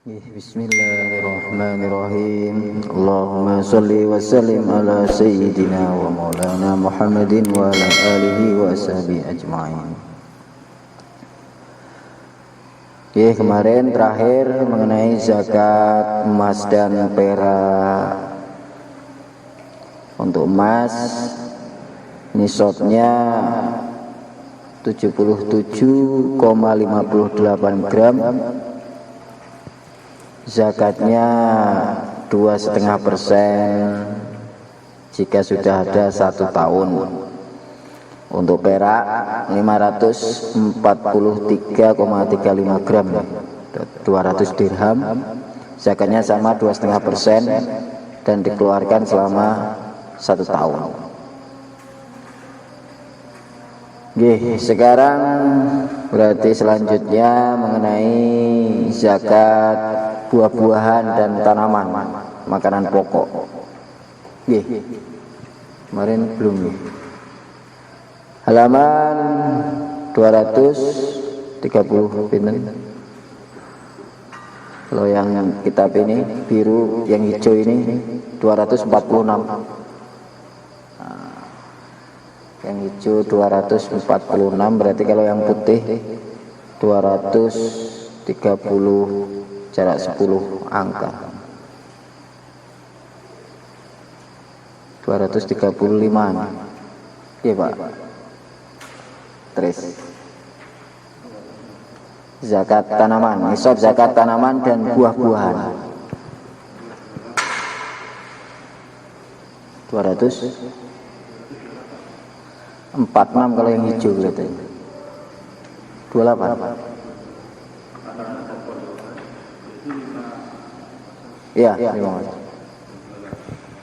Bismillahirrahmanirrahim. Allahumma salli wa sallim ala sayyidina wa maulana Muhammadin wa ala alihi wa sahbihi ajma'in. Kemarin terakhir mengenai zakat emas dan perak. Untuk emas nisabnya 77,58 gram, zakatnya 2,5% jika sudah ada 1 tahun. Untuk perak 543,35 gram, 200 dirham, zakatnya sama 2,5% dan dikeluarkan selama 1 tahun. Sekarang berarti selanjutnya mengenai zakat buah-buahan dan tanaman, makanan pokok. Kemarin belum nih. Halaman 230 pinten. Kalau yang kitab ini biru, yang hijau ini 246. Yang hijau 246, berarti kalau yang putih 230, jarak 10 angka. 235. Iya Pak. Terus zakat tanaman, nisab zakat tanaman dan buah-buahan 246 kalau yang hijau kelihatannya. 28. Iya, 5.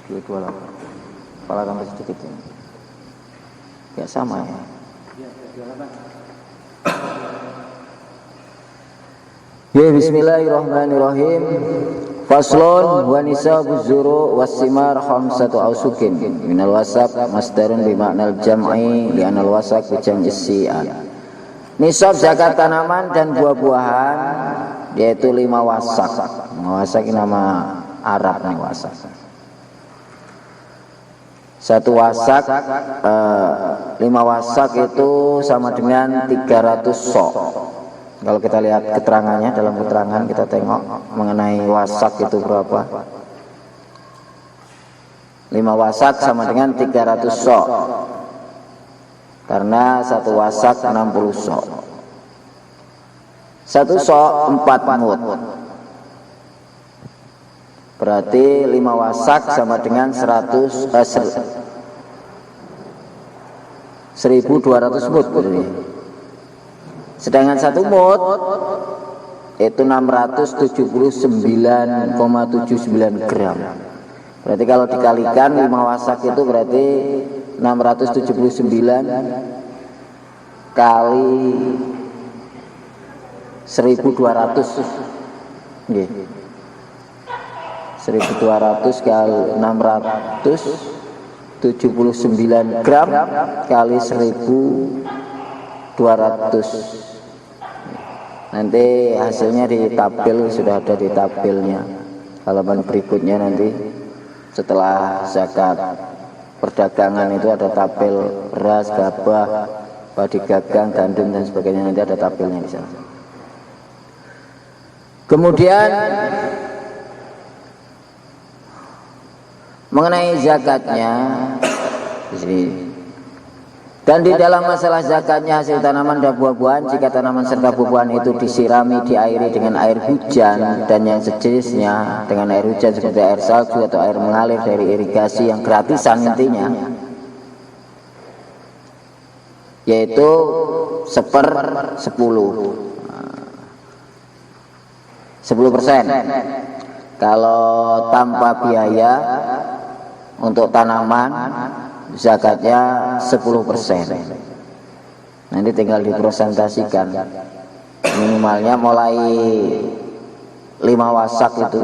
28. Kepala tambah sedikit ini. Ya sama ya. Bismillahirrahmanirrahim. Faslun wa nisabuz zuru was-simar khamsatu ausukin minal wasaq masdarun bi ma'nal jam'i li anal wasaq bi jam'is si'an. Nisab zakat tanaman dan buah-buahan yaitu 5 wasak. Wasak ini nama Arab nih, wasak. 1 wasak 5 wasak itu sama dengan 300 sok. Kalau kita lihat keterangannya, dalam keterangan kita tengok mengenai wasak itu berapa. 5 wasak sama dengan 300 sok. Karena 1 wasak 60 sok. 1 sok 4 mud. Berarti 5 wasak sama dengan 1200 mud. Sedangkan 1 mud itu 679,79 gram. Berarti kalau dikalikan 5 wasak itu berarti 679 kali 1200. 1200 kali 679 gram kali 1200. Nanti hasilnya di tabel, sudah ada di tabelnya. Halaman berikutnya nanti setelah zakat perdagangan itu ada tabel beras, gabah, padi gagang, gandum dan sebagainya, nanti ada tabelnya di sana. Kemudian mengenai zakatnya di sini. Dan di dalam masalah zakatnya hasil tanaman dan buah-buahan, jika tanaman serta buah-buahan itu disirami, diairi dengan air hujan dan yang sejenisnya dengan air hujan seperti air salju atau air mengalir dari irigasi yang gratisan intinya, yaitu 10%. Kalau tanpa biaya untuk tanaman zakatnya 10%. Nanti tinggal dipresentasikan. Minimalnya mulai 5 wasak itu.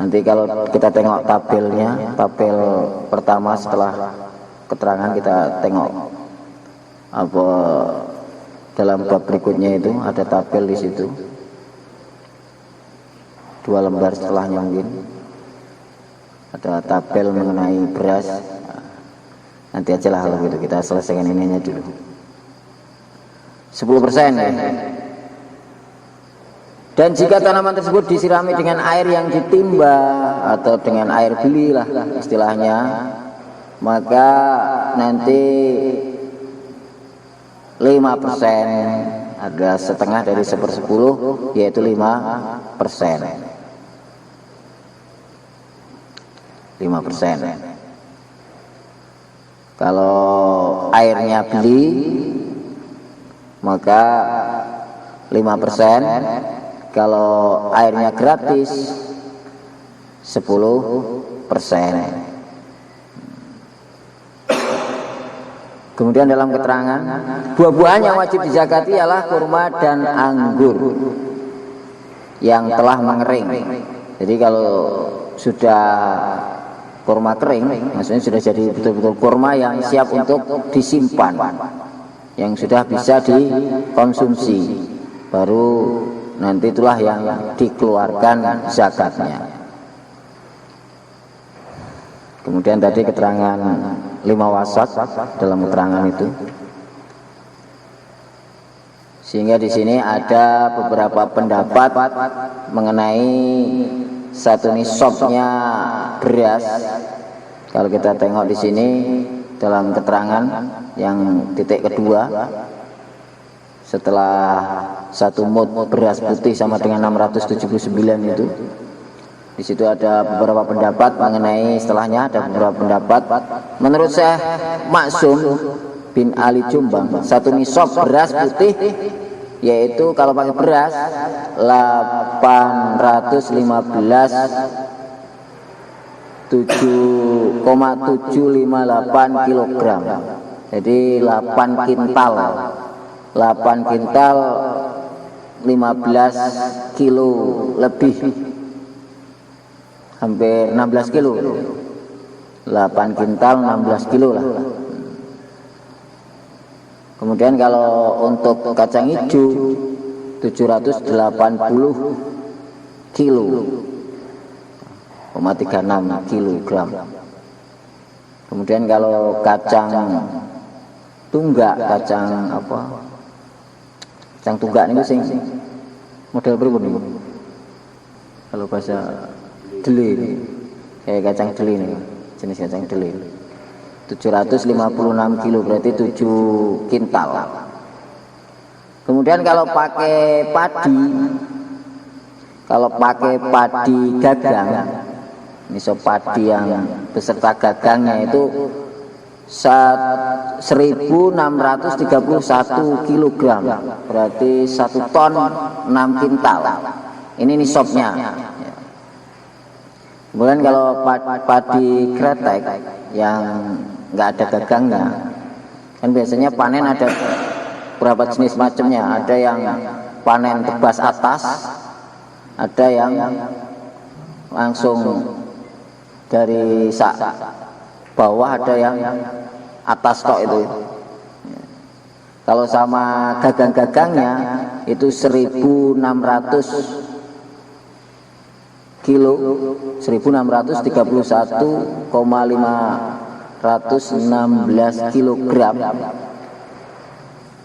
Nanti kalau kita tengok tabelnya, tabel pertama setelah keterangan kita tengok apa dalam bab berikutnya itu ada tabel di situ. 2 lembar setelahnya mungkin ada tabel mengenai beras. Nanti aja lah kalau gitu, kita selesaikan ininya dulu. 10% ya. Dan jika tanaman tersebut disirami dengan air yang ditimba atau dengan air beli lah istilahnya, maka nanti 5% adalah setengah dari 1/10, yaitu 5%. 5%. Kalau airnya beli, maka 5%. Kalau airnya gratis 10%. Kemudian dalam keterangan, buah-buahan yang wajib dizakati ialah kurma dan anggur yang telah mengering. Jadi kalau sudah kurma kering, maksudnya sudah jadi betul-betul kurma yang siap untuk disimpan, yang sudah bisa dikonsumsi, baru nanti itulah yang dikeluarkan zakatnya. Kemudian tadi keterangan 5 wasak dalam keterangan itu, sehingga di sini ada beberapa pendapat mengenai satu nisabnya beras. Kalau kita tengok di sini dalam keterangan yang titik kedua, setelah 1 mud beras putih sama dengan 679 itu, di situ ada beberapa pendapat mengenai setelahnya. Ada beberapa pendapat. Menurut Syekh Maksum bin Ali Jombang, 1 nisab beras putih yaitu kalau pakai beras 7,758 kg. Jadi 8 kintal. 8 kintal 15 kilo lebih, hampir 16 kilo. 8 kintal 16 kilo lah. Kemudian kalau untuk kacang hijau 780 kilo, 36 kilogram. Kemudian kalau kacang tunggak, kacang apa? Kacang tunggak ini sing model berapa nih? Kalau bahasa deli, kayak kacang deli nih, jenis kacang deli. 756 kilo, berarti 7 kintal. Kemudian kalau pakai padi gagang, nisab padi yang beserta gagangnya itu 1631 kilogram, berarti 1 ton 6 kintal. Ini nisabnya. Kemudian kalau padi kretek yang nggak ada gagangnya, kan biasanya panen ada berapa jenis macamnya. Ada yang panen tebas atas, ada yang langsung dari bawah, ada yang atas tok itu. Kalau sama gagang-gagangnya itu 1600 kilo, 1631,516 kilogram,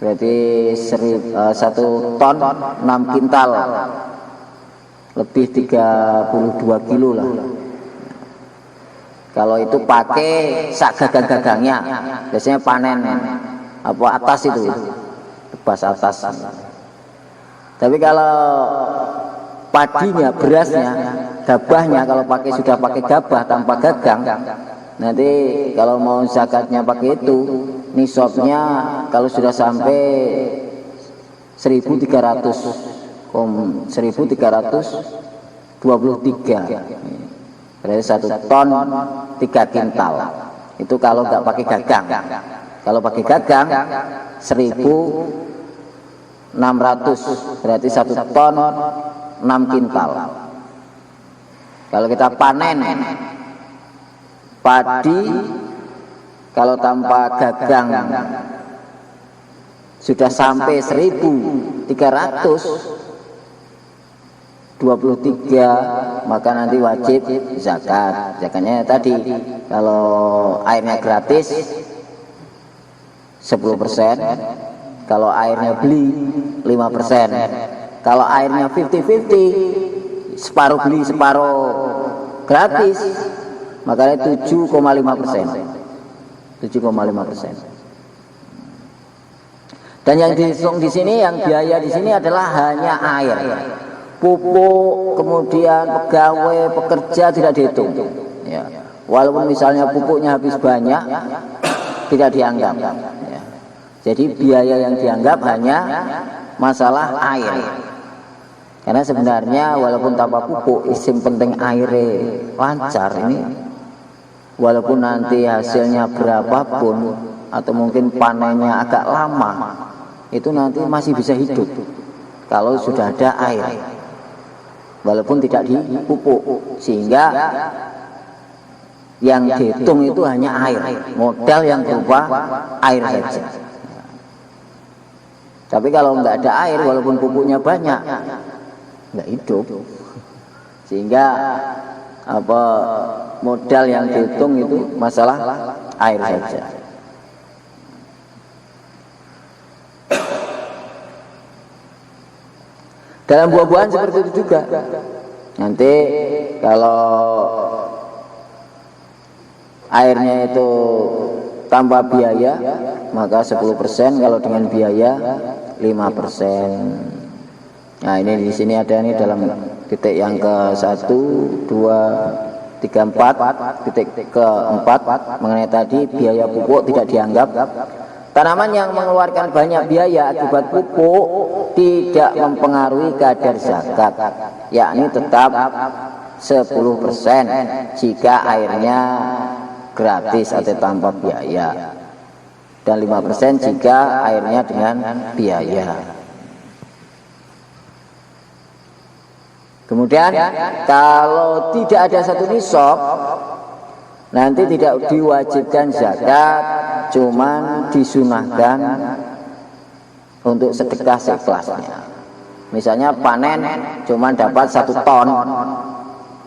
berarti 1 ton 6 kintal, lebih 32 kilo lah. Kalau itu pakai sak gagang-gagangnya, biasanya panen apa atas itu, tebas atas. Tapi kalau padinya, berasnya, gabahnya, kalau sudah pakai gabah tanpa gagang, nanti kalau mau zakatnya pakai itu, nisabnya kalau sudah sampai 1323, berarti 1 ton 3 kintal. Itu kalau nggak pakai gagang. Kalau pakai gagang 1600, berarti 1 ton 6 kintal. Kalau kita panen padi, kalau tanpa gagang sudah sampai 1300, 23, maka nanti wajib zakat. Zakatnya tadi, kalau airnya gratis 10%, kalau airnya beli 5%, kalau airnya 50-50, separuh beli separuh gratis, makanya 7,5%. 7,5%. Dan yang dihitung di sini, yang biaya di sini adalah hanya air. Pupuk, kemudian pegawai, pekerja tidak dihitung. Ya. Walaupun misalnya pupuknya habis banyak, tidak dianggap. Ya. Jadi biaya yang dianggap hanya masalah air. Karena sebenarnya walaupun tanpa pupuk, isim penting airnya lancar ini. Walaupun nanti hasilnya berapapun, atau mungkin panennya agak lama, itu nanti masih bisa hidup kalau sudah ada air, walaupun tidak dipupuk. Sehingga yang dihitung itu hanya air, modal yang berupa air saja. Tapi kalau nggak ada air, walaupun pupuknya banyak, nggak hidup. Sehingga modal yang dihitung itu masalah air saja. Dalam buah-buahan seperti itu juga. Nanti kalau airnya itu tanpa biaya, maka 10%, kalau dengan biaya 5%. Nah, ini di sini ada nih dalam titik yang ke 1, 2, 3, 4, titik ke-4 mengenai tadi biaya pupuk tidak dianggap. Tanaman yang mengeluarkan banyak biaya akibat pupuk tidak mempengaruhi kadar zakat, yakni tetap 10% jika airnya gratis atau tanpa biaya, dan 5% jika airnya dengan biaya. Kemudian kalau tidak ada satu nisab, nanti tidak diwajibkan zakat, cuman disunahkan untuk sedekah seikhlasnya. Misalnya panen cuman dapat 1 ton,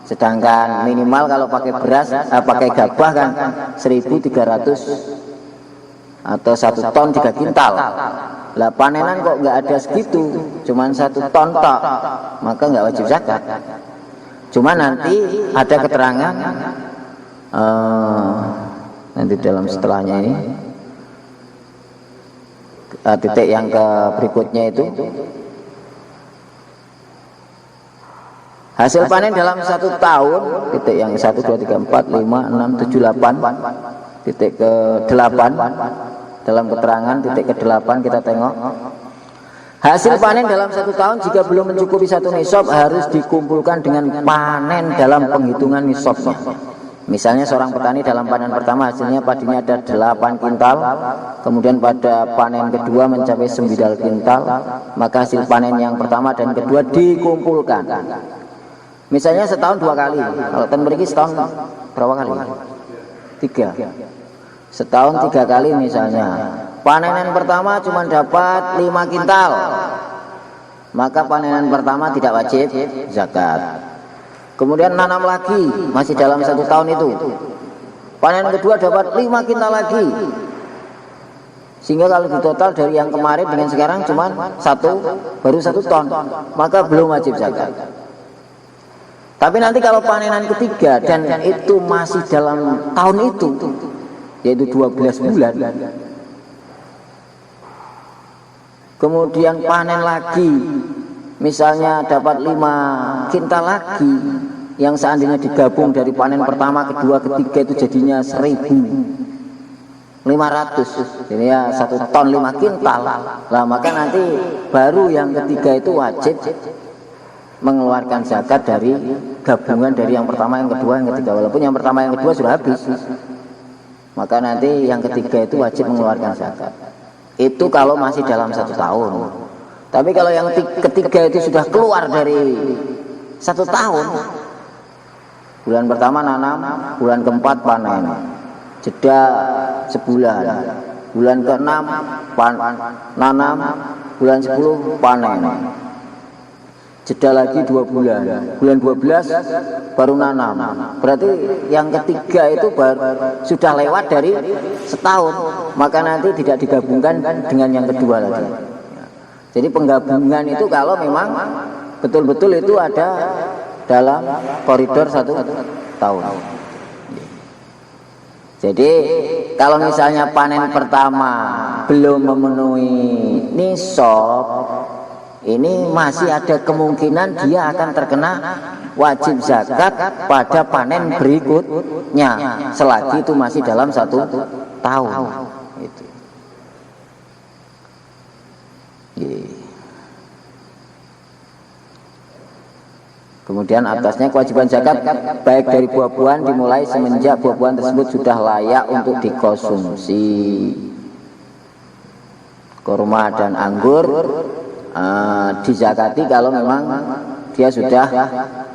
sedangkan minimal kalau pakai beras, pakai gabah kan 1.300 atau 1 ton 3 kintal. Lah panenan kok nggak ada segitu, cuman 1 ton tok, maka nggak wajib zakat. Cuma nanti ada keterangan nanti dalam setelahnya ini, titik yang ke berikutnya itu, hasil panen dalam 1 tahun, titik yang 1, 2, 3, 4, 5, 6, 7, 8, titik ke 8, dalam keterangan titik ke 8 kita tengok, hasil panen dalam 1 tahun jika belum mencukupi 1 nisab harus dikumpulkan dengan panen dalam penghitungan nisabnya. Misalnya seorang petani dalam panen pertama hasilnya padinya ada 8 kintal, kemudian pada panen kedua mencapai 9 kintal, maka hasil panen yang pertama dan kedua dikumpulkan. Misalnya setahun 2 kali, kalau tahun beriki setahun berapa kali? 3. Setahun 3 kali misalnya. Panenan pertama cuma dapat 5 kintal, maka panenan pertama tidak wajib zakat. Kemudian nanam lagi, masih dalam 1 tahun itu, panen kedua dapat 5 kintal lagi, sehingga kalau ditotal dari yang kemarin dengan sekarang cuma baru 1 ton, maka belum wajib zakat. Tapi nanti kalau panenan ketiga dan itu masih dalam tahun itu, yaitu 12 bulan, kemudian panen lagi, misalnya dapat 5 kintal lagi, yang seandainya digabung dari panen pertama, kedua, ketiga itu jadinya 1.500, jadi ya 1 ton 5 kintal. Lah maka nanti baru yang ketiga itu wajib mengeluarkan zakat dari gabungan dari yang pertama, yang kedua, yang ketiga. Walaupun yang pertama, yang kedua sudah habis, maka nanti yang ketiga itu wajib mengeluarkan zakat. Itu kalau masih dalam 1 tahun. Tapi kalau yang ketiga itu sudah keluar dari 1 tahun, bulan pertama nanam, bulan keempat panen, jeda sebulan, bulan ke-6 nanam, bulan 10 panen. jeda lagi 2 bulan, bulan 12 baru nanam. Berarti yang ketiga itu baru sudah lewat dari setahun, maka nanti tidak digabungkan dengan yang kedua lagi. Jadi penggabungan itu kalau memang betul-betul itu ada dalam koridor 1 tahun. Jadi kalau misalnya panen pertama belum memenuhi nisab, ini masih ada kemungkinan dia akan terkena wajib zakat pada panen berikutnya selagi itu masih dalam 1 tahun. Gitu. Kemudian atasnya kewajiban zakat baik dari buah-buahan dimulai semenjak buah-buahan tersebut sudah layak untuk dikonsumsi. Kurma dan anggur dizakati kalau memang dia sudah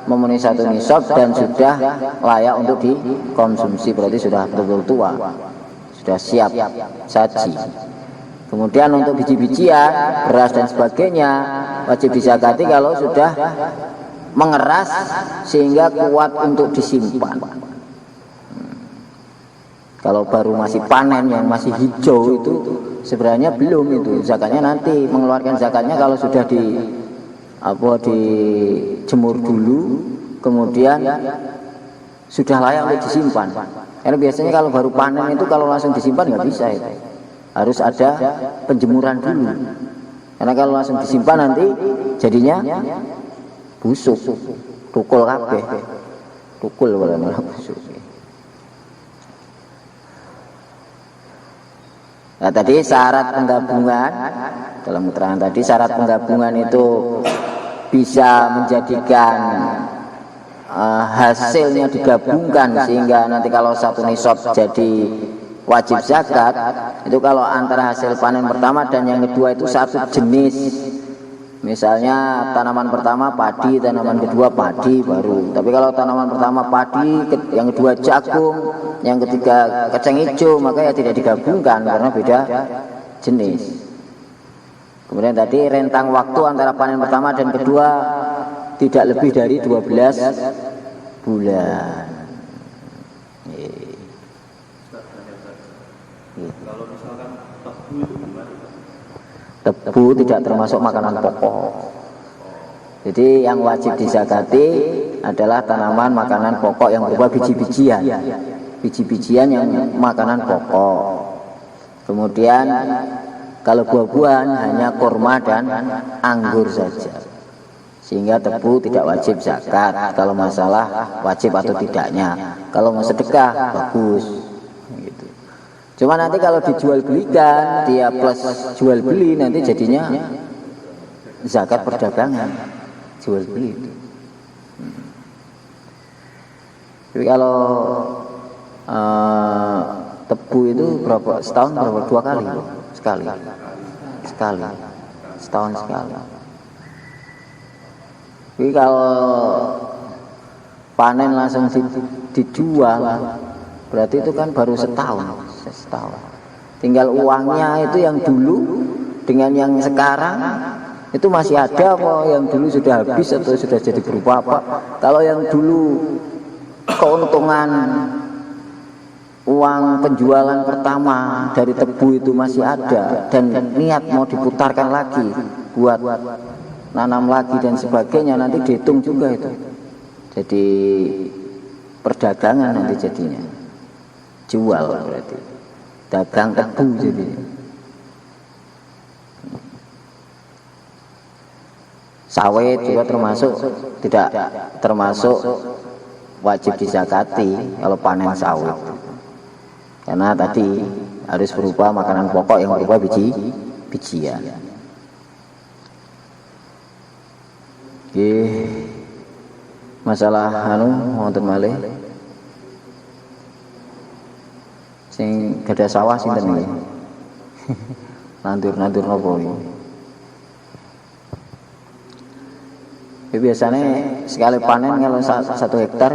memenuhi 1 nisab dan sudah layak untuk dikonsumsi, berarti sudah betul tua, sudah siap saji. Kemudian untuk biji-bijian, beras dan sebagainya wajib dizakati kalau sudah mengeras sehingga kuat untuk disimpan. Kalau baru masih panen yang masih hijau itu sebenarnya belum, itu zakatnya nanti. Mengeluarkan zakatnya kalau sudah dijemur dulu, kemudian sudah layak untuk disimpan. Karena biasanya kalau baru panen itu kalau langsung disimpan nggak bisa itu. Harus ada penjemuran dulu. Karena kalau langsung disimpan nanti jadinya busuk, tukul kabeh. Tukul kalau busuk. Nah tadi syarat penggabungan, dalam keterangan tadi syarat penggabungan itu bisa menjadikan hasilnya digabungkan sehingga nanti kalau 1 nisab jadi wajib zakat. Itu kalau antara hasil panen pertama dan yang kedua itu 1 jenis. Misalnya tanaman pertama padi, tanaman kedua padi baru. Tapi kalau tanaman pertama padi, yang kedua jagung, yang ketiga kacang hijau, maka ya tidak digabungkan karena beda jenis. Kemudian tadi rentang waktu antara panen pertama dan kedua tidak lebih dari 12 bulan. Kalau misalkan tebu itu gimana? Tebu tidak termasuk makanan pokok. Jadi yang wajib dizakati adalah tanaman makanan pokok yang berupa biji-bijian. Biji-bijian yang makanan pokok. Kemudian kalau buah-buahan hanya kurma dan anggur saja. Sehingga tebu tidak wajib zakat. Kalau masalah wajib atau tidaknya. Kalau mau sedekah bagus. Cuma nanti kalau dijual belikan, dia plus jual beli nanti jadinya zakat perdagangan, jual beli itu. Tapi kalau tebu itu berapa? Setahun berapa? 2 kali? Sekali. Setahun sekali. Tapi kalau panen langsung dijual, berarti itu kan baru setahun. Tinggal uangnya itu yang dulu dengan yang sekarang itu masih ada apa yang dulu sudah habis atau sudah jadi berupa apa. Kalau yang dulu keuntungan uang penjualan pertama dari tebu itu masih ada dan niat mau diputarkan lagi buat nanam lagi dan sebagainya, nanti dihitung juga itu. Jadi perdagangan nanti jadinya. Jual berarti. Dagang tebu jadi. Sawit juga tidak termasuk wajib dizakati kalau panen sawit. Karena tadi harus berupa makanan pokok yang berupa biji-bijian. Masalah wonten malih sing gadah sawah sinten iki? Nandur napa iki? Biasanya sekali panen kalau 1 hektar,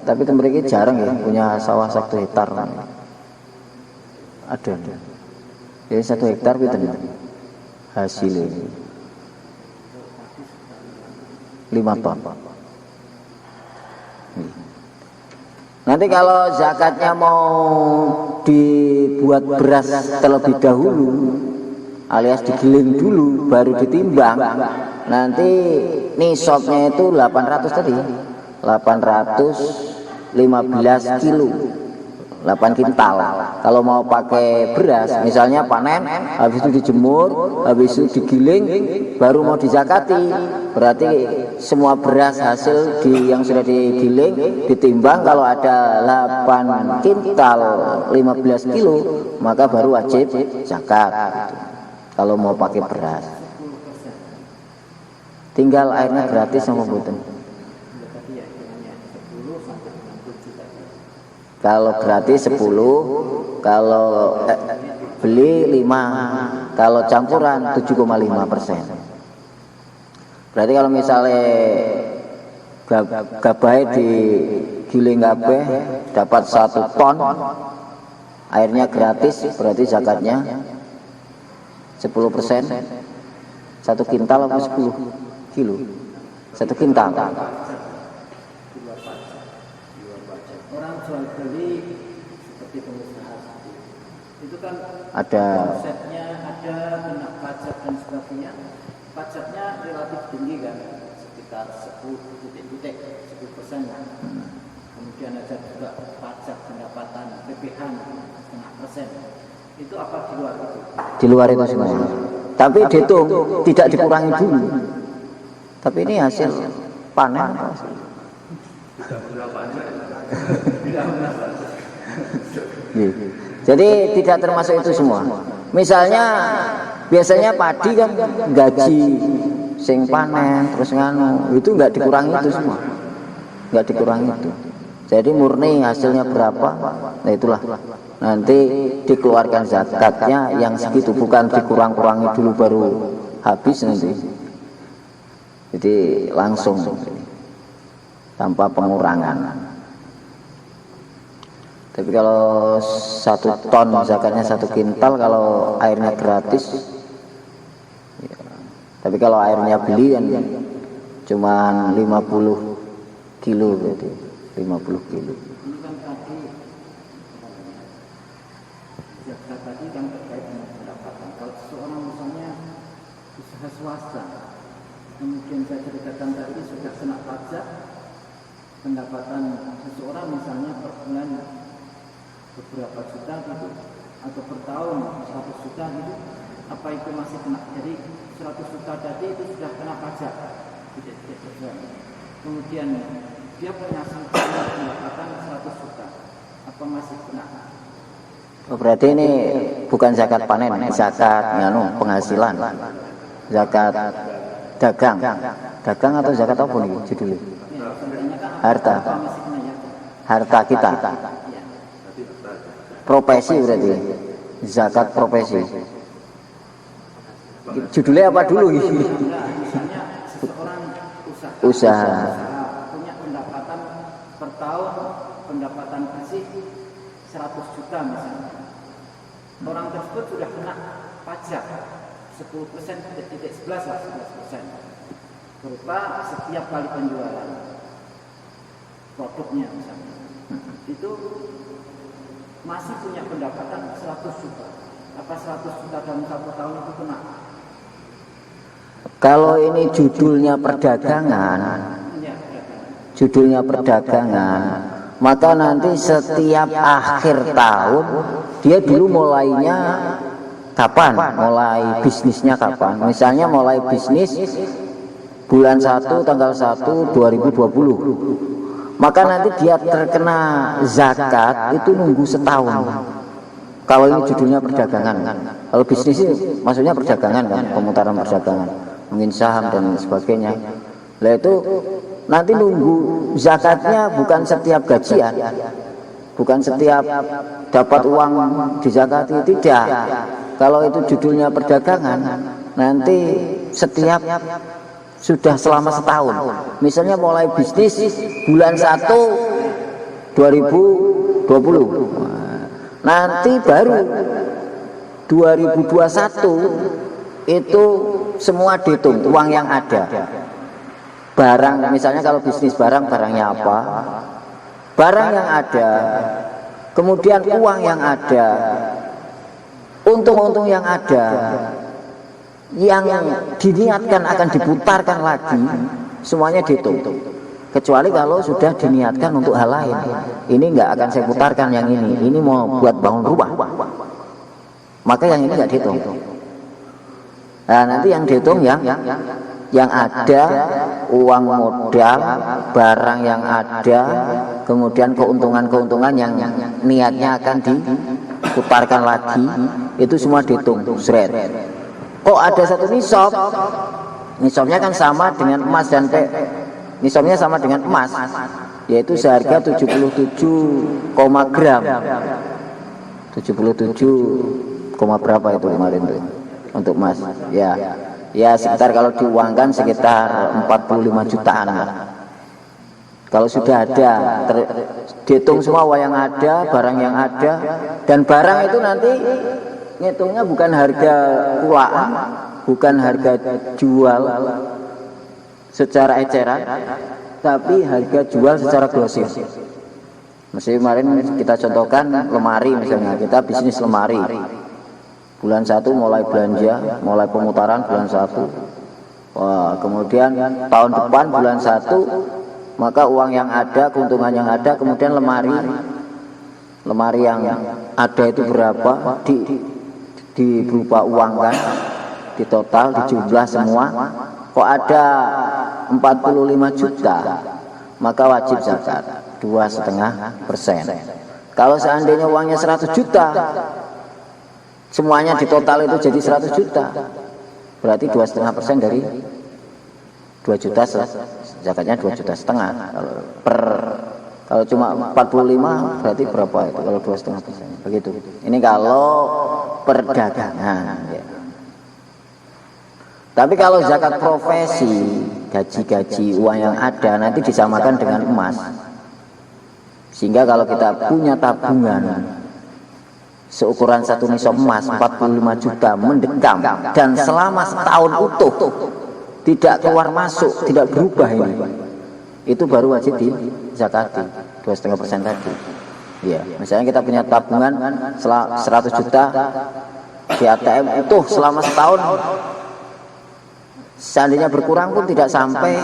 tapi mriki jarang ya punya sawah 1 hektar. Ada. Jadi 1 hektar pinten hasilnya? 5 ton. Nanti kalau zakatnya mau dibuat beras terlebih dahulu alias digiling dulu baru ditimbang, nanti nisabnya itu 800 tadi, 815 kilo, 8 kintal. Kalau mau pakai beras, misalnya panen, habis itu dijemur, habis itu digiling, baru mau dizakati, berarti semua beras hasil yang sudah digiling ditimbang, kalau ada 8 kintal 15 kilo, maka baru wajib zakat. Kalau mau pakai beras, tinggal airnya gratis sama mboten. Kalau gratis 10, kalau beli 5, kalau campuran 7,5%. Berarti kalau misalnya gabai digiling kabeh dapat 1 ton, airnya gratis, berarti zakatnya 10%, 1 kintal atau 10 kilo, 1 kintal. Orang jual beli seperti pengusaha itu kan ada konsepnya, ada kena pajak dan sebagainya. Pajaknya relatif tinggi kan, sekitar 10% lah. Kemudian ada juga pajak pendapatan PPh 0,5%. Itu apa di luar itu? Di luar itu semua. Tapi dihitung tidak dikurangi dulu. Tapi ini hasil panen. Jadi tidak termasuk itu semua. Misalnya biasanya padi kan gaji sing panen terus nganu, itu nggak dikurangi itu semua, nggak dikurangi itu. Jadi murni hasilnya berapa, nah itulah nanti dikeluarkan zakatnya yang segitu, bukan dikurang-kurangi dulu baru habis nanti. Jadi langsung tanpa pengurangan. Tapi kalau 1 ton zakatnya 1 kintal, kalau airnya gratis ya. Tapi kalau airnya beli kan cuma 50 kilo berarti 50 kilo. Ini kan tadi zakat tadi kan terkait dengan pendapatan. Kalau seseorang misalnya usaha swasta, kemudian saya ceritakan tadi sudah kena pajak, pendapatan seseorang misalnya per bulan beberapa juta gitu, atau per tahun 100 juta gitu, apa itu masih kena? Jadi 100 juta tadi itu sudah kena pajak, tidak terjual. Kemudian dia punya pendapatan 100 juta, apa masih kena? Oh, berarti ini bukan zakat panen, zakat penghasilan, zakat dagang atau zakat apa nih judulnya? Harta, harta kita. Profesi berarti zakat profesi. Judulnya apa dulu? Misalnya seseorang usaha punya pendapatan per tahun, pendapatan bersih 100 juta misalnya. Orang tersebut sudah kena pajak 10%, tidak 11 lah, 11%. Berupa setiap kali penjualan produknya misalnya. Itu masih punya pendapatan 100 juta. Apa 100 juta dalam 1 tahun itu kena? Kalau ini judulnya perdagangan, maka nanti setiap akhir tahun dia dulu mulainya kapan? Mulai bisnisnya kapan? Misalnya mulai bisnis bulan 1 tanggal 1 2020. Maka nanti dia terkena zakat itu nunggu setahun. Kalau ini judulnya perdagangan, kalau bisnis ini maksudnya perdagangan kan, pemutaran perdagangan, mungkin saham dan sebagainya. Nah itu nanti nunggu zakatnya bukan setiap gajian, bukan setiap dapat uang dizakati, tidak. Kalau itu judulnya perdagangan, nanti setiap sudah selama setahun. Misalnya mulai bisnis bulan 1 2020. Nanti baru 2021 itu semua dihitung uang yang ada. barang, misalnya kalau bisnis barang, barangnya apa, barang yang ada, kemudian uang yang ada, untung-untung yang ada, yang diniatkan akan diputarkan lagi, semuanya dihitung. Kecuali kalau sudah diniatkan untuk hal lain, ini nggak akan saya putarkan yang ini mau buat bangun rumah, maka yang ini nggak dihitung. Nah, nanti yang dihitung yang ada, uang modal, barang yang ada, kemudian keuntungan-keuntungan yang niatnya akan diputarkan lagi, itu semua dihitung. Seret. Kok ada satu nisab? Nisabnya kan sama dengan emas dan nisabnya sama dengan emas, yaitu seharga 77, gram. 77, berapa itu kemarin tuh untuk emas? Ya sekitar kalau diuangkan sekitar 45 jutaan. Kalau sudah ada, dihitung semua uang yang ada, barang yang ada, dan barang itu nanti ngitungnya bukan harga kulaan, bukan harga jual secara eceran, tapi harga jual secara grosir. Mesti kemarin kita contohkan lemari, misalnya kita bisnis lemari. Bulan 1 mulai belanja, mulai pemutaran bulan 1. Wah, kemudian tahun depan bulan 1, maka uang yang ada, keuntungan yang ada, kemudian lemari yang ada itu berapa, di berupa uang kan, di total, di jumlah semua, kok ada 45 juta, maka wajib zakat 2,5%. Kalau seandainya uangnya 100 juta, semuanya di total itu jadi 100 juta, berarti 2,5% dari 2 juta, zakatnya 2,5 juta. Kalau cuma 45 berarti berapa itu kalau 2,5%? Begitu. Ini kalau perdagangan ya. Tapi kalau zakat profesi, gaji-gaji, uang yang ada nanti disamakan dengan emas. Sehingga kalau kita punya tabungan seukuran satu nisab emas 45 juta mendekam dan selama setahun utuh tidak keluar masuk, tidak berubah ini, itu baru wajib dizakati 2,5% tadi. Ya, misalnya kita punya tabungan 100 juta di ATM utuh selama setahun, seandainya berkurang pun tidak sampai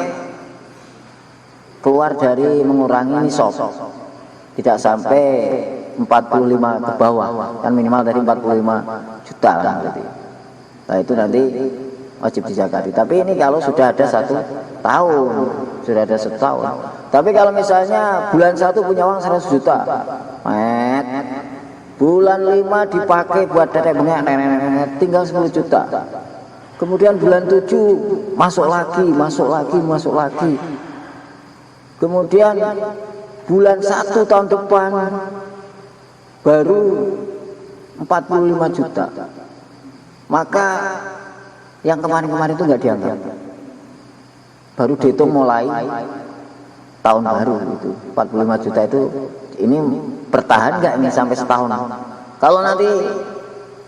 keluar dari mengurangi nisab, tidak sampai 45 ke bawah, kan minimal dari 45 juta kan berarti. Nah itu nanti wajib dizakati. Tapi ini kalau sudah ada 1 tahun, sudah ada 1 tahun. Tapi kalau misalnya bulan 1 punya uang 100 juta, bulan 5 dipakai buat tetek bengek, tinggal 10 juta. Kemudian bulan 7 masuk lagi. Kemudian bulan 1 tahun depan baru 45 juta. Maka yang kemarin-kemarin itu nggak dianggap. Baru dihitung mulai tahun baru itu. 45 juta itu ini bertahan nggak ini sampai setahun. Kalau nanti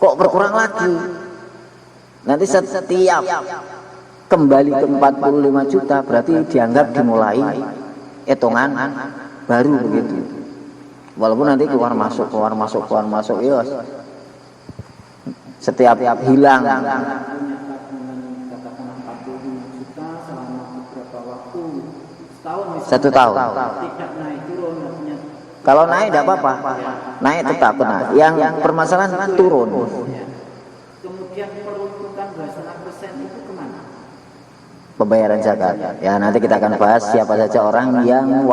kok berkurang lagi, nanti setiap kembali ke 45 juta berarti dianggap dimulai hitungan baru begitu. Walaupun nanti keluar masuk, ya setiap hilang. Satu tahun. Kalau naik tidak apa-apa, naik tetap benar. Yang permasalahan turun. Kemudian peruntukan 2,5% itu kemana? Pembayaran zakat. Ya nanti kita akan bahas siapa saja orang yang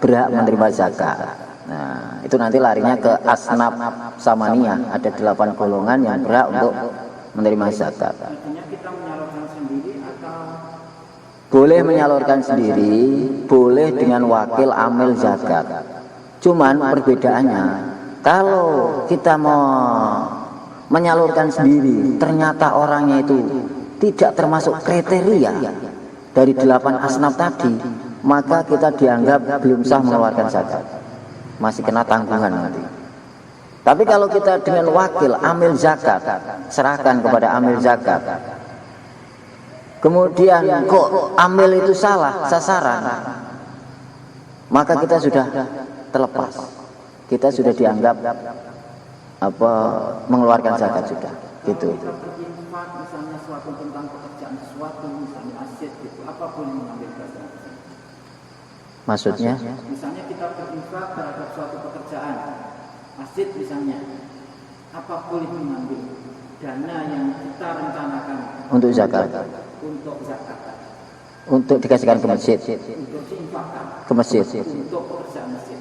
berhak menerima zakat. Nah, itu nanti larinya ke asnaf samaniyah. Ada 8 golongan yang berhak untuk menerima zakat. Artinya kita menyalurkan sendiri atau boleh menyalurkan sendiri, boleh dengan wakil amil zakat. Cuman perbedaannya, kalau kita mau menyalurkan sendiri, ternyata orangnya itu tidak termasuk kriteria dari 8 asnaf tadi, maka kita dianggap belum sah mengeluarkan zakat. Masih kena tanggungan nanti. Tapi kalau kita dengan wakil amil zakat, serahkan kepada amil zakat, kemudian kok amil itu salah sasaran, maka kita sudah terlepas, kita sudah dianggap mengeluarkan zakat sudah gitu. Kita berinfak misalnya suatu tentang pekerjaan sesuatu, misalnya aset gitu, apa boleh mengambil zakat? Maksudnya? Misalnya kita berinfak terhadap suatu pekerjaan, aset misalnya, apa boleh mengambil dana yang kita rencanakan Untuk zakat, untuk zakat, untuk dikasihkan ke masjid, untuk diinfakkan ke masjid. untuk pekerjaan masjid.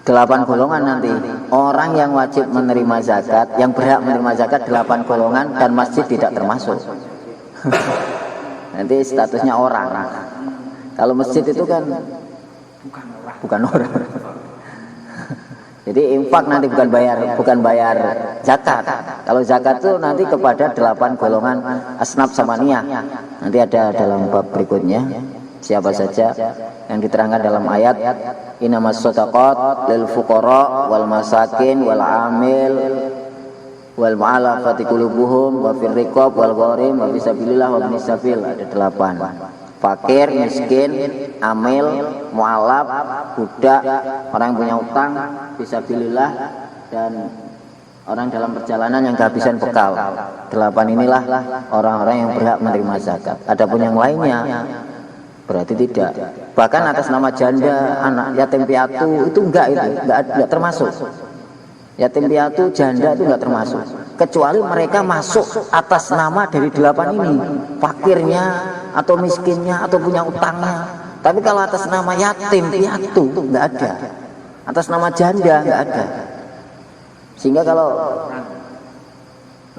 8 golongan nanti orang yang wajib menerima zakat, yang berhak menerima zakat 8 golongan, dan masjid tidak termasuk. Nanti statusnya orang. Kalau masjid itu kan bukan orang. Jadi infak nanti bukan bayar zakat. Kalau zakat itu nanti kepada 8 golongan asnaf samaniyah. Nanti ada dalam bab berikutnya siapa saja yang diterangkan dalam ayat innamas shadaqat lil fuqara wal masakin wal amil wal mu'allafati qulubuhum wa fir riqab wal gharim wa fisabilillah wa ibnis sabil. Ada 8. Fakir, miskin, amil, mu'alaf, budak, orang yang punya utang, fisabilillah, dan orang dalam perjalanan yang kehabisan bekal. 8 inilah orang-orang yang berhak menerima zakat. Adapun yang lainnya berarti tidak. Bahkan atas nama janda, anak yatim piatu itu enggak termasuk. Yatim piatu, janda itu enggak termasuk. Kecuali mereka masuk atas nama dari 8 ini, fakirnya atau miskinnya atau punya utangnya. Tapi kalau atas nama yatim piatu enggak ada. Atas nama janda enggak ada. Sehingga kalau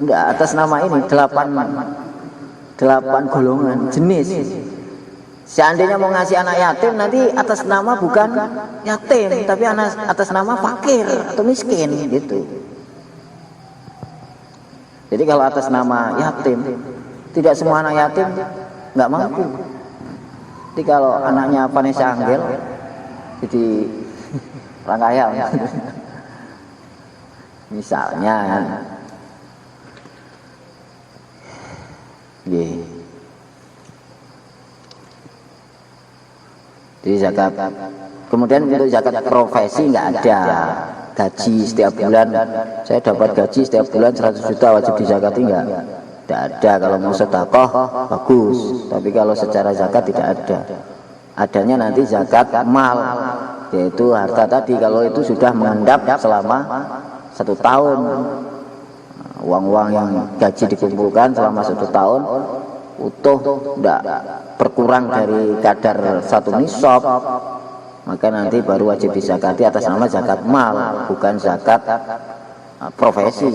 enggak atas nama ini 8 golongan jenis. Seandainya mau ngasih anak yatim, nanti atas nama bukan yatim, tapi atas nama fakir atau miskin gitu. Jadi kalau atas nama yatim, tidak semua anak yatim nggak mampu. Jadi kalau anaknya Vanessa Angel, jadi orang kaya misalnya, Jadi zakat. Kemudian untuk zakat profesi nggak ada. Gaji setiap bulan, saya dapat gaji setiap bulan 100 juta wajib dizakati nggak? Tidak ada. Kalau mau sedekah bagus, tapi kalau secara zakat tidak ada. Adanya nanti zakat mal, yaitu harta tadi. Kalau itu sudah mengendap selama 1 tahun, uang-uang yang gaji dikumpulkan selama 1 tahun utuh, tidak berkurang dari kadar 1 nisab, maka nanti baru wajib dizakati atas nama zakat mal, bukan zakat profesi.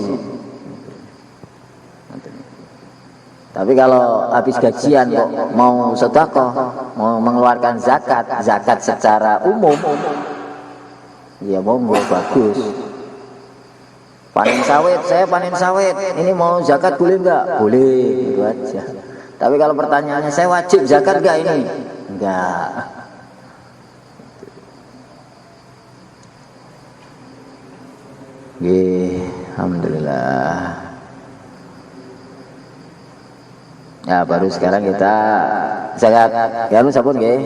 Tapi kalau habis gajian kok mau sedekah, mau mengeluarkan zakat secara umum, ya monggo, bagus. Panen sawit, saya panen sawit, ini mau zakat boleh enggak? Boleh, itu aja. Tapi kalau pertanyaannya, saya wajib zakat enggak ini? Enggak. Alhamdulillah. Ya, baru sekarang kita zakat. Ya, lu sabun nggih.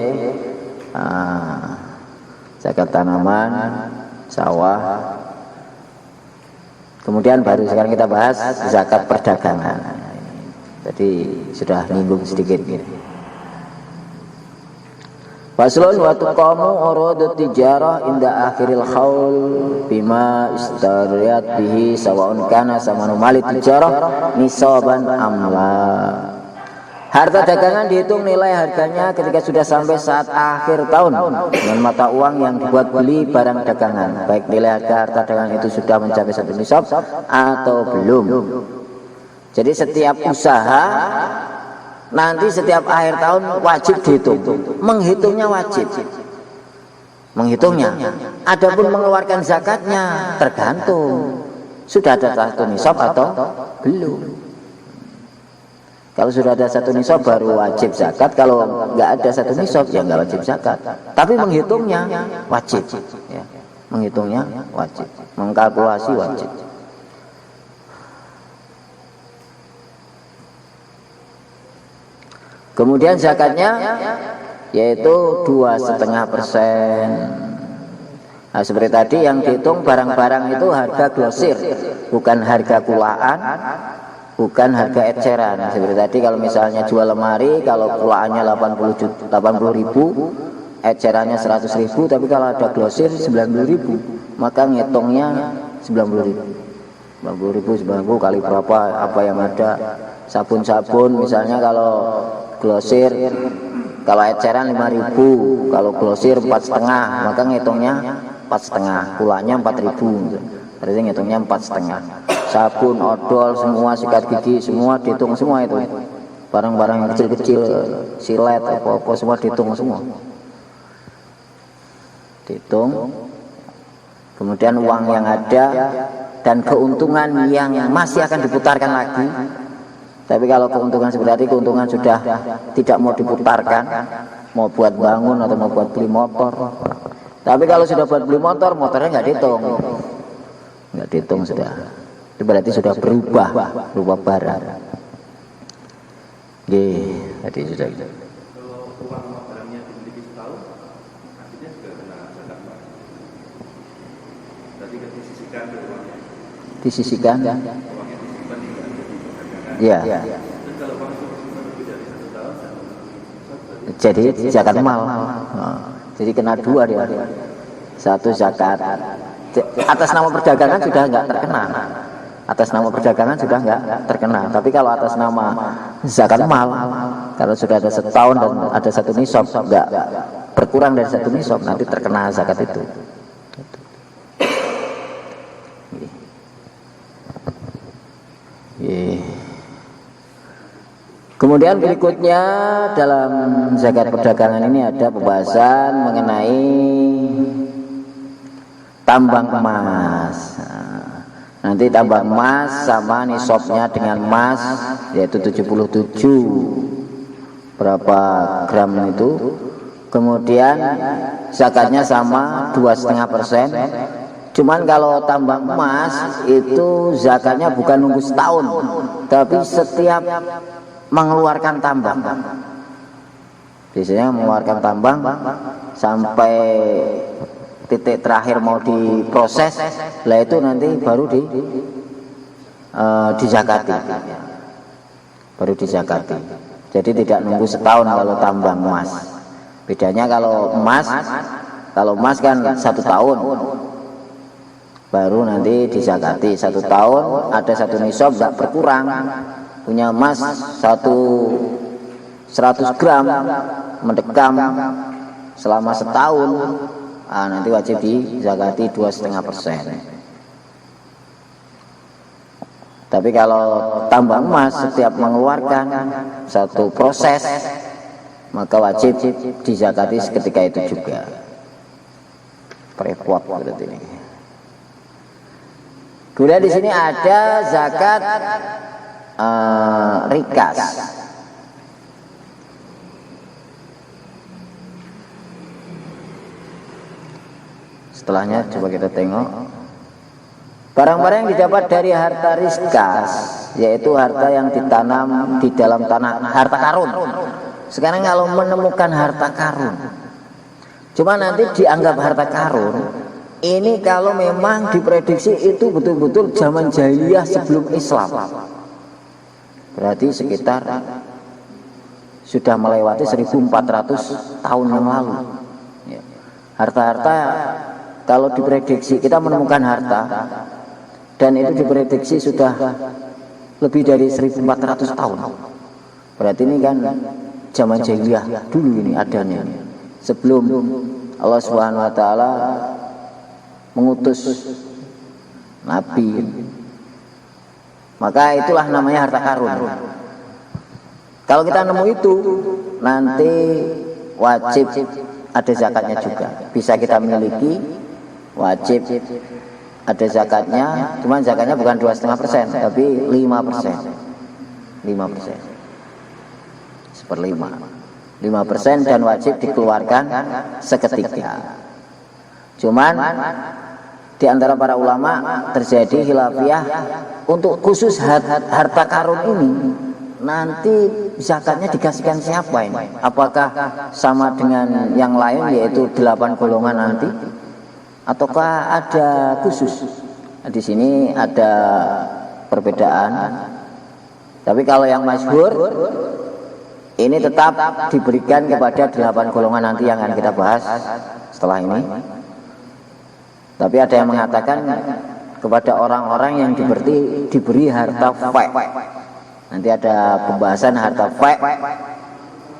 Zakat tanaman, sawah. Kemudian baru sekarang kita bahas zakat perdagangan. Jadi sudah nyinggung sedikit gitu. Faslun wa tuqamu urudut tijarah inda akhiril haul bima istariyat bihi sawa'un kana samanu mali tijarah nisaban amla. Harta dagangan dihitung nilai harganya ketika sudah sampai saat akhir tahun dengan mata uang yang dibuat beli barang dagangan, baik nilai harta dagangan itu sudah mencapai 1 nisab atau belum. Jadi setiap usaha nanti setiap akhir tahun wajib dihitung. Menghitungnya wajib. Menghitungnya. Adapun mengeluarkan zakatnya tergantung sudah ada 1 nisab atau belum. Kalau sudah ada 1 nisab baru wajib zakat. Kalau nggak ada 1 nisab ya nggak wajib zakat. Tapi menghitungnya wajib. Ya. Menghitungnya wajib. Mengkalkulasi wajib. Kemudian zakatnya yaitu 2,5%. Nah, seperti tadi yang dihitung barang-barang itu harga grosir, bukan harga kulaan, bukan harga eceran. Seperti tadi kalau misalnya jual lemari, kalau kulaannya 80.000, ecerannya 100.000, tapi kalau ada grosir 90.000, maka ngitungnya 90.000. 90.000 kali berapa apa yang ada. Sabun-sabun misalnya kalau grosir, kalau eceran 5.000, kalau grosir 4,5, maka ngitungnya 4,5, kulanya 4.000, berarti ngitungnya 4,5. Sabun, odol, semua sikat gigi, semua dihitung semua itu. Barang-barang yang kecil-kecil, silet, apa-apa semua dihitung semua. Dihitung. Kemudian uang yang ada dan keuntungan yang masih akan diputarkan lagi. Tapi kalau keuntungan seperti tadi, keuntungan sudah tidak mau diputarkan, mau buat bangun atau mau buat beli motor. Tapi kalau sudah buat beli motor, motornya nggak dihitung, nggak dihitung sudah. Itu berarti sudah berubah barang. Tadi sudah. Kalau uang barangnya dimiliki setahun, artinya juga kena zakat, Pak. Tadi kan disisihkan ke uangnya. Uangnya Disisihkan. disimpan tidak jadi perdagangan. Iya. Terus kalau uang itu disimpan lebih dari 1 tahun, Jadi zakat mal. Jadi kena dua dia. Satu zakat atas nama perdagangan sudah nggak terkena. Atas nama perdagangan sudah nggak terkena. Tapi kalau atas nama zakat mal, kalau sudah ada setahun dan ada 1 nisab, nggak berkurang dari 1 nisab, nanti terkena zakat itu. Kemudian berikutnya dalam zakat perdagangan ini ada pembahasan mengenai tambang emas. Nanti tambang emas sama nisabnya dengan emas yaitu 77 berapa gram itu. Kemudian zakatnya sama 2,5%. Cuman kalau tambang emas itu zakatnya bukan nunggu setahun, tapi setiap mengeluarkan tambang. Biasanya mengeluarkan tambang sampai titik terakhir mau diproses, lah itu nanti baru dizakati. Baru dizakati. Jadi tidak nunggu setahun kalau tambang emas. Bedanya kalau emas kan 1 tahun. Baru nanti dizakati 1 tahun, ada 1 nisab nggak berkurang. Punya emas 100 gram mendekam selama setahun, nanti wajib dizakati 2,5%. Tapi kalau tambang emas setiap mengeluarkan 1 proses, maka wajib dizakati seketika itu juga. Repot berarti ini. Kemudian di sini ada zakat rikas. Setelahnya coba kita tengok barang-barang yang didapat dari harta rikas, yaitu harta yang ditanam di dalam tanah, harta karun. Sekarang kalau menemukan harta karun, cuma nanti dianggap harta karun ini kalau memang diprediksi itu betul-betul zaman jahiliyah sebelum Islam. Berarti sekitar sudah melewati 1400 tahun yang lalu. Harta-harta kalau diprediksi, kita menemukan harta dan itu diprediksi sudah lebih dari 1400 tahun. Berarti ini kan zaman jahiliyah dulu ini adanya, sebelum Allah Subhanahu wa taala mengutus nabi. Maka itulah namanya harta karun. Kalau kita nemu itu, nanti wajib ada zakatnya juga. Bisa kita miliki, wajib ada zakatnya. Cuman zakatnya bukan 2,5%, tapi 5%. 5%. 1/5. 5% dan wajib dikeluarkan seketika. Cuman di antara para ulama terjadi khilafiyah untuk khusus harta karun ini. nanti zakatnya dikasihkan siapa ini? Apakah sama dengan yang lain yaitu 8 golongan nanti? Ataukah ada khusus? Nah, di sini ada perbedaan. Tapi kalau yang masyhur ini tetap diberikan kepada 8 golongan nanti yang akan kita bahas setelah ini. Tapi ada yang mengatakan kepada orang-orang yang diberi harta fai. Nanti ada pembahasan harta fai,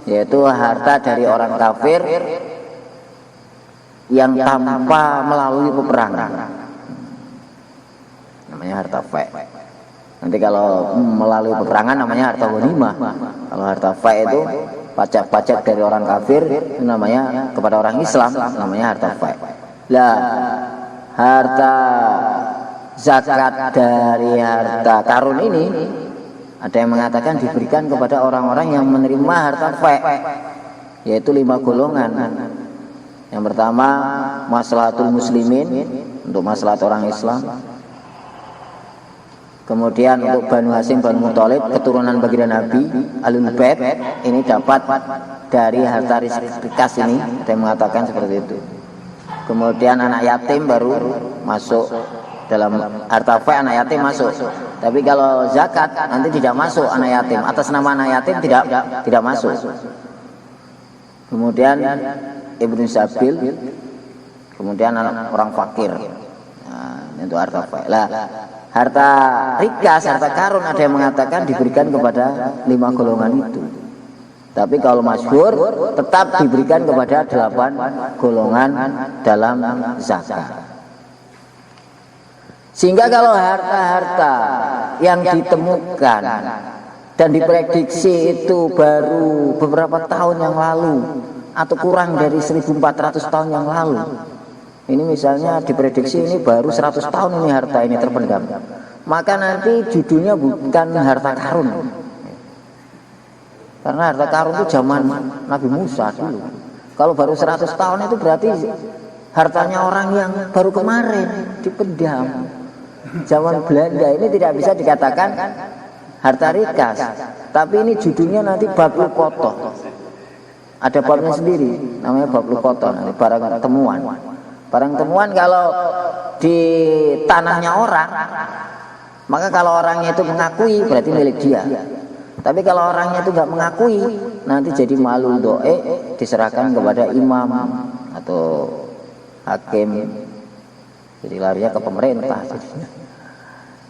yaitu harta dari orang kafir yang tanpa melalui peperangan. Namanya harta fai. Nanti kalau melalui peperangan namanya harta ghanimah. Kalau harta fai itu pajak-pajak dari orang kafir itu namanya kepada orang Islam namanya harta fai. Lah, harta zakat dari harta karun ini ada yang mengatakan diberikan kepada orang-orang yang menerima harta fai, yaitu 5 golongan. Yang pertama maslahatul muslimin, untuk maslahat orang Islam. Kemudian untuk Banu Hasyim, Banu Muthalib, keturunan baginda Nabi, Ahlul Bait, ini dapat dari harta rikas ini, ada yang mengatakan seperti itu. Kemudian anak yatim baru masuk dalam harta fai, anak yatim masuk. Tapi kalau zakat nanti tidak masuk anak yatim, atas nama anak yatim tidak masuk. Kemudian Ibnu Sabil, kemudian anak orang fakir. Nah, itu harta fai. Lah, harta rikas, harta karun ada yang mengatakan diberikan kepada 5 golongan itu. Tapi kalau masyhur tetap diberikan kepada 8 golongan dalam zakat. Sehingga kalau harta-harta yang ditemukan dan diprediksi itu baru beberapa tahun yang lalu atau kurang dari 1400 tahun yang lalu, ini misalnya diprediksi ini baru 100 tahun ini harta ini terpendam, maka nanti judulnya bukan harta karun, karena harta karun itu zaman Nabi Musa dulu. Kalau baru 100 tahun itu berarti hartanya orang yang baru kemarin dipendam. Zaman Belanda ini tidak bisa dikatakan harta rikas, tapi ini judulnya nanti Babul Koto. Ada babnya sendiri, namanya Babul Koto, nanti barang temuan. Barang temuan kalau di tanahnya orang, maka kalau orangnya itu mengakui berarti milik dia. Tapi kalau orangnya itu nggak mengakui, nanti jadi malul doe, diserahkan kepada imam atau hakim. Jadi larinya ke pemerintah.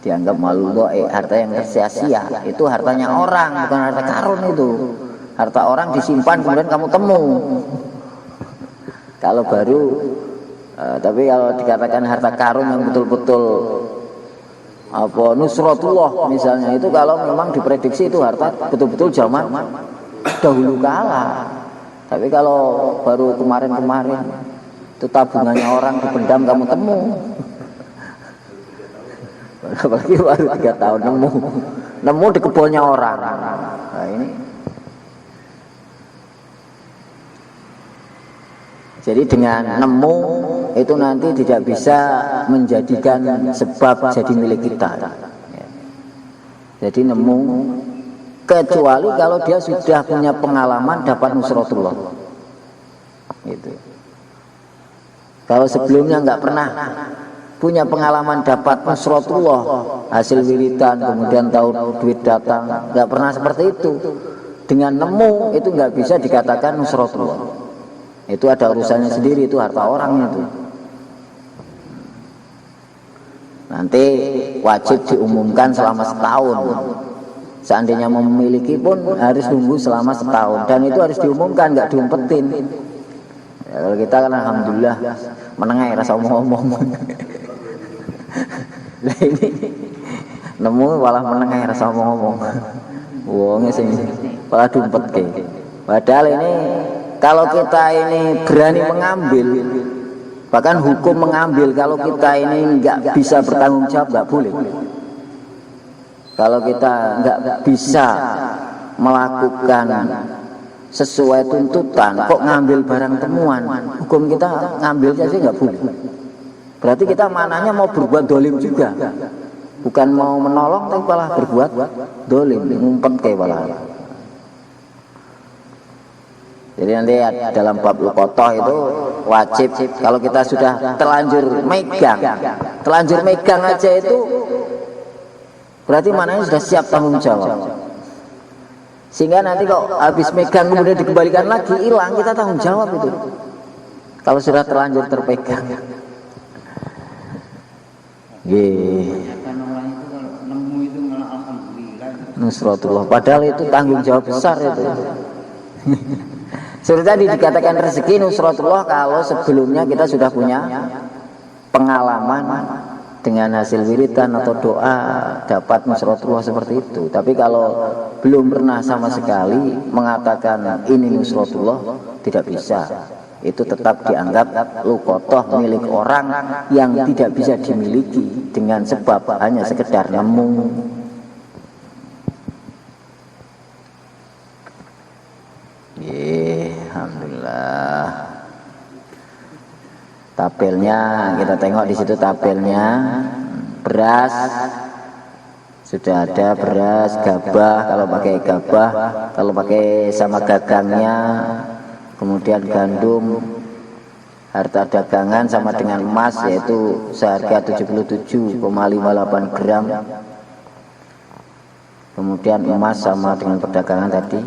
Dianggap malul doe, harta yang sia-sia. Itu hartanya orang, bukan harta karun itu. Harta orang disimpan kemudian kamu temu. Kalau baru tapi kalau dikatakan harta karun yang betul-betul apa nusratullah misalnya, itu kalau memang diprediksi itu harta betul-betul zaman dahulu kala. Tapi kalau baru kemarin-kemarin itu tabungannya orang dipendam kamu temu. Apalagi baru 3 tahun nemu di kebunnya orang. Nah, ini jadi dengan nemu itu nanti tidak bisa menjadikan sebab jadi milik kita. Jadi nemu kecuali kalau dia sudah punya pengalaman dapat nusratullah. Gitu. Kalau sebelumnya nggak pernah punya pengalaman dapat nusratullah, hasil wiridan, kemudian tahu duit datang, nggak pernah seperti itu. Dengan nemu itu nggak bisa dikatakan nusratullah. Itu ada urusannya sendiri, itu harta orang itu. Nanti wajib diumumkan selama setahun. Seandainya memiliki pun harus tunggu selama setahun, dan itu harus diumumkan, nggak diumpetin. Ya, kalau kita kan alhamdulillah menengai rasa omong-omong. Nah ini nemu malah menengai rasa omong-omong. Wongnya sing malah diumpet ke. Padahal ini kalau kita ini berani mengambil, bahkan hukum mengambil, kalau kita ini nggak bisa bertanggung jawab nggak boleh. Kalau kita nggak bisa melakukan sesuai tuntutan, kok ngambil barang temuan, hukum kita ngambil saja nggak boleh. Berarti kita mananya mau berbuat dolim juga. bukan mau menolong tapi malah berbuat dolim, ngumpet kayak malah. Jadi nanti dalam bab luqotoh itu wajib kalau kita sudah terlanjur megang aja itu berarti mananya sudah siap tanggung jawab. Sehingga nanti kok habis megang kemudian dikembalikan lagi hilang, kita tanggung jawab itu. Kalau sudah terlanjur terpegang. Kan orang itu kalau nemu itu malah alhamdulillah. Nusratullah. Padahal itu tanggung jawab besar itu. Seperti tadi dikatakan rezeki nusratullah kalau sebelumnya kita sudah punya pengalaman dengan hasil wiridan atau doa dapat nusratullah seperti itu. Tapi kalau belum pernah sama sekali mengatakan ini nusratullah, tidak bisa. Itu tetap dianggap luqotoh milik orang yang tidak bisa dimiliki dengan sebab hanya sekedar nemu. Alhamdulillah. Tabelnya kita tengok di situ tabelnya. Beras sudah ada, beras, gabah kalau pakai gabah, kalau pakai sama gagangnya, kemudian gandum, harta dagangan sama dengan emas yaitu seharga 77,58 gram. Kemudian emas sama dengan perdagangan tadi.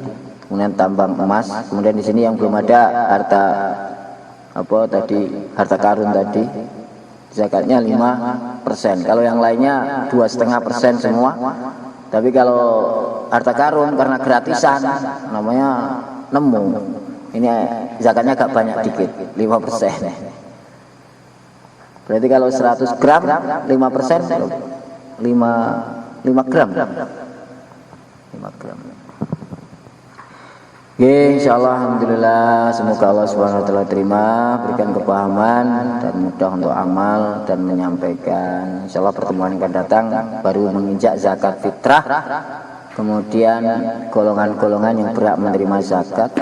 Kemudian tambang emas, kemudian di sini yang belum ada harta harta karun tadi, zakatnya 5%. Kalau yang lainnya 2,5% semua. Tapi kalau harta karun karena gratisan, namanya nemu, ini zakatnya agak banyak dikit, 5%. Berarti kalau 100 gram 5%, 5 gram. 5 gram. Oke, insyaallah alhamdulillah, semoga Allah Subhanahu wa taala terima, berikan kepahaman dan mudah untuk amal dan menyampaikan. Insyaallah pertemuan yang akan datang baru menginjak zakat fitrah, kemudian golongan-golongan yang berhak menerima zakat.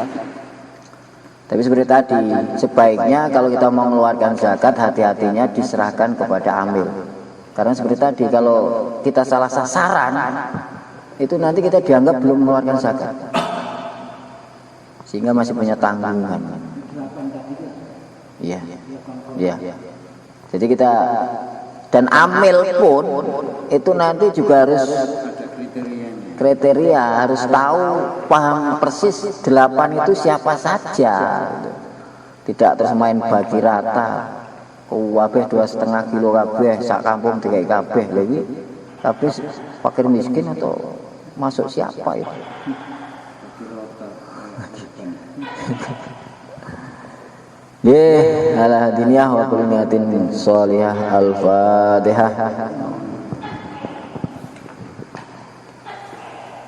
Tapi seperti tadi, sebaiknya kalau kita mau mengeluarkan zakat, hati-hatinya diserahkan kepada amil. Karena seperti tadi, kalau kita salah sasaran, itu nanti kita dianggap belum mengeluarkan zakat, sehingga masih punya tanggungan. Iya, iya. Jadi kita dan amil pun itu nanti juga harus kriteria, harus tahu, paham persis 8 itu siapa saja. Tidak terus main bagi rata. Kabeh 2,5 kilo kabeh, sak kampung dikai kabeh. Lha iki kabeh fakir miskin atau masuk siapa itu? Ala hadiniyah wa kulli niyatin sholihah. Al-Fatihah.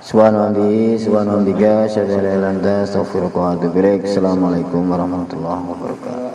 Subhanallah, asyhadu an la ilaha illa anta, astaghfiruka wa atubu ilaik. Assalamualaikum warahmatullahi wabarakatuh.